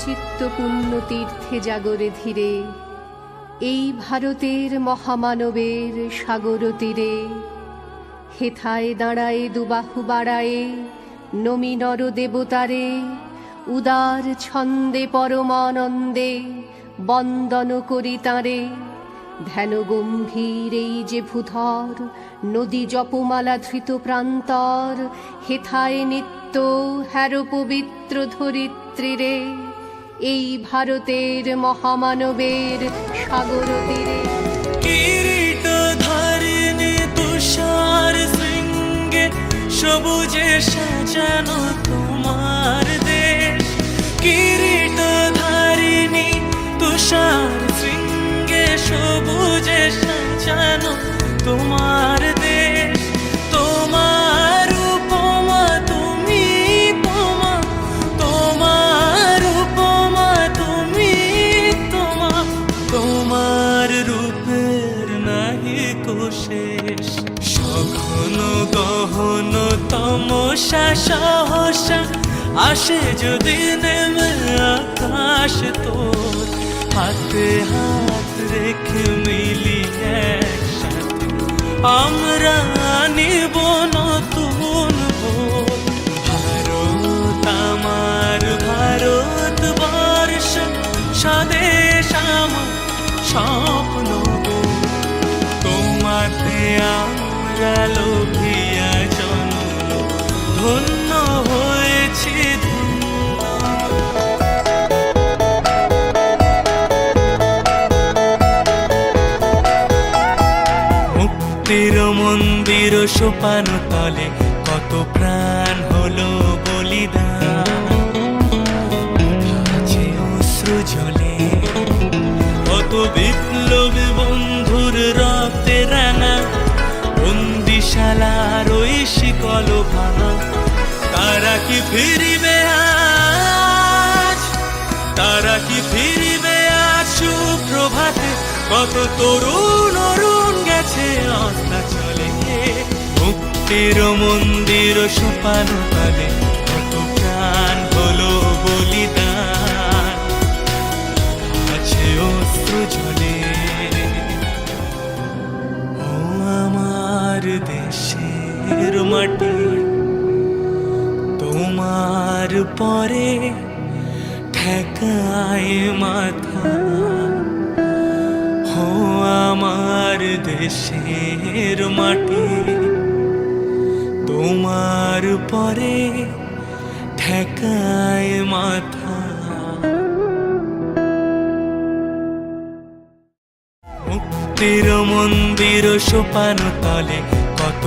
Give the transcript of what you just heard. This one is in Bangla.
চিত্ত পুণ্য তীর্থে জাগরে ধীরে, এই ভারতের মহামানবের সাগর তীরে। হেথায় দাঁড়ায় দুবাহু বাড়ায়ে নমি নর দেবতারে, উদার ছন্দে পরমানন্দে বন্দন করি তাঁরে। ধ্যান গম্ভীর এই যে ভূধর, নদী জপমালা ধৃত প্রান্তর। হেথায় নিত্য হ্যার পবিত্র ধরিত্রীরে, এই ভারতের মহামানবের সাগর তীরে। কিরীট ধারিণী তুষার শৃঙ্গে, সবুজে সাজানো তোমার দেশ। কিরীট ধারিণী তুষার শৃঙ্গে, সবুজে সাজানো তোমার দেশ। তোমার উপমা তুমি তোমা, তোমার উপমা তুমি তোমা, তোমার রূপের নাহি কো শেষ। সঘন গহন তমসা সহসা আসে যদি নেমে আকাশ তোর। হাতে হাত রেখে মিলি একসাথে আমরা নিব নতুন ভোর। ভারত আমার ভারতবর্ষ, স্বদেশ আমার স্বপ্ন। তোমাতে আমরা লোভিয়া জন্ম, ধন্য হয়েছি ধন্য। মুক্তির মন্দির সোপান তলে কত প্রাণ হলো বলিদান। আছে অশ্রু জলে কত বিপ্লবী বন্ধুর রক্তে রাঙা। বন্দিশালার ওই শিকল ভাঙা, তারা কি ফিরিবে আজ? তারা কি ফিরিবে আজ সুপ্রভাতে? কত তরুণ অরুণ গেছে অস্তাচলে। মুক্তির মন্দির সোপান তলে কত প্রাণ হলো বলিদান। আছে অশ্রু জলে। ও আমার দেশের মাটি, তোমার পরে ঠেকায় মাথা। ও আমার দেশের মাটি, তোমার পরে ঠেকায় মাথা। মুক্তির মন্দির সোপান তলে কত